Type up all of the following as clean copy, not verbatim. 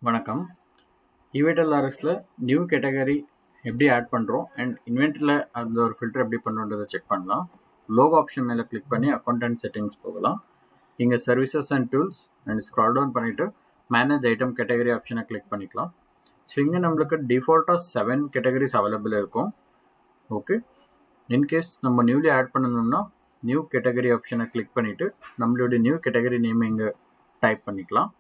வணக்கம். EVTLRSல new category எப்படி ஆட் பண்ணுறோம் அண்ட் இன்வென்ட்ரியில் அந்த ஒரு ஃபில்டர் எப்படி பண்ணுறதை செக் பண்ணலாம். லோகோ ஆப்ஷன் மேலே கிளிக் பண்ணி அக்கௌண்ட் அண்ட் செட்டிங்ஸ் போகலாம். இங்கே services and tools and scroll down பண்ணிவிட்டு மேனேஜ் ஐட்டம் கேட்டகரி ஆப்ஷனை கிளிக் பண்ணிக்கலாம். ஸோ இங்கே நம்மளுக்கு டிஃபால்ட்டாக 7 கேட்டகரிஸ் அவைலபிள் இருக்கும். ஓகே, இன்கேஸ் நம்ம நியூலி ஆட் பண்ணணும்னா நியூ கேட்டகரி ஆப்ஷனை கிளிக் பண்ணிவிட்டு நம்மளுடைய நியூ கேட்டகரி நேம் இங்கே டைப் பண்ணிக்கலாம்.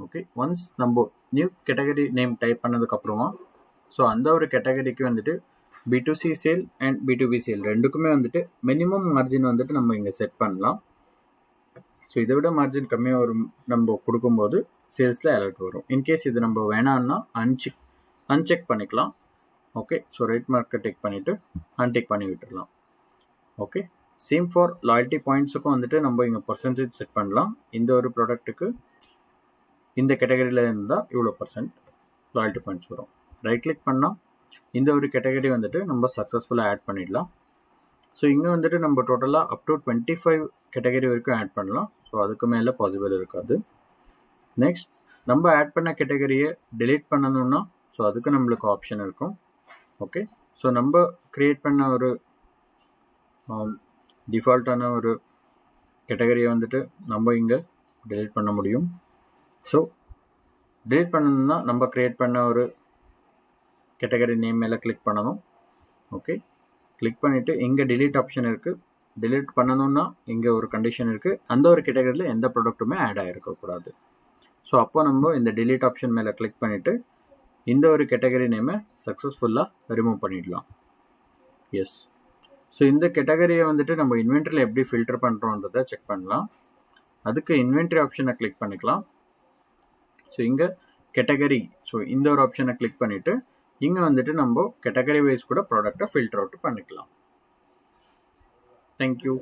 ஓகே, ஒன்ஸ் நம்ம நியூ கேட்டகரி நேம் டைப் பண்ணதுக்கப்புறமா ஸோ அந்த ஒரு கேட்டகரிக்கு வந்துட்டு B2C sale and B2B sale ரெண்டுக்குமே வந்துட்டு மினிமம் மார்ஜின் வந்துட்டு நம்ம இங்கே செட் பண்ணலாம். ஸோ இதை விட மார்ஜின் கம்மியாக வரும் நம்ம கொடுக்கும்போது சேல்ஸில் அலர்ட் வரும். இன்கேஸ் இது நம்ம வேணான்னா அன்செக் பண்ணிக்கலாம். ஓகே, ஸோ ரேட் மார்க்கை டெக் பண்ணிவிட்டு அன்டெக் பண்ணி விட்டுடலாம். ஓகே, சேம் ஃபார் லாயல்ட்டி பாயிண்ட்ஸுக்கும் வந்துட்டு நம்ம இங்கே பர்சன்டேஜ் செட் பண்ணலாம். இந்த ஒரு ப்ராடக்ட்டுக்கு இந்த கேட்டகரியில் இருந்தால் இவ்வளோ பர்சன்ட் லாயல்ட்டி பாயிண்ட்ஸ் வரும். ரைட் கிளிக் பண்ணால் இந்த ஒரு கேட்டகரி வந்துட்டு நம்ம சக்ஸஸ்ஃபுல்லாக ஆட் பண்ணிடலாம். ஸோ இங்கே வந்துட்டு நம்ம டோட்டலாக அப் டு 25 கேட்டகரி வரைக்கும் ஆட் பண்ணலாம். ஸோ அதுக்கு மேலே பாசிபிள் இருக்காது. நெக்ஸ்ட் நம்ம ஆட் பண்ண கேட்டகரியை டெலீட் பண்ணணும்னா ஸோ அதுக்கு நம்மளுக்கு ஆப்ஷன் இருக்கும். ஓகே, ஸோ நம்ம க்ரியேட் பண்ண ஒரு டிஃபால்ட்டான ஒரு கேட்டகரியை வந்துட்டு நம்ம இங்கே டெலீட் பண்ண முடியும். ஸோ டெலீட் பண்ணணும்னா நம்ம க்ரியேட் பண்ண ஒரு கேட்டகரி நேம் மேலே கிளிக் பண்ணணும். ஓகே, கிளிக் பண்ணிவிட்டு இங்கே delete ஆப்ஷன் இருக்குது. delete பண்ணணும்னா இங்கே ஒரு கண்டிஷன் இருக்குது, அந்த ஒரு கேட்டகரியில் எந்த ப்ராடக்ட்டுமே ஆட் ஆகிருக்கக்கூடாது. ஸோ அப்போ நம்ம இந்த delete ஆப்ஷன் மேலே கிளிக் பண்ணிவிட்டு இந்த ஒரு கேட்டகரி நேமை சக்ஸஸ்ஃபுல்லாக ரிமூவ் பண்ணிடலாம். எஸ், ஸோ இந்த கேட்டகரியை வந்துட்டு நம்ம இன்வென்ட்ரியில் எப்படி ஃபில்டர் பண்ணுறோன்றதை செக் பண்ணலாம். அதுக்கு இன்வென்ட்ரி ஆப்ஷனை கிளிக் பண்ணிக்கலாம். ஸோ இங்கே கேட்டகரி ஸோ இந்த ஒரு ஆப்ஷனை கிளிக் பண்ணிவிட்டு இங்கே வந்துட்டு நம்ம கேட்டகரி வைஸ் கூட ப்ராடக்டை ஃபில்டர் அவுட் பண்ணிக்கலாம். தேங்க்யூ.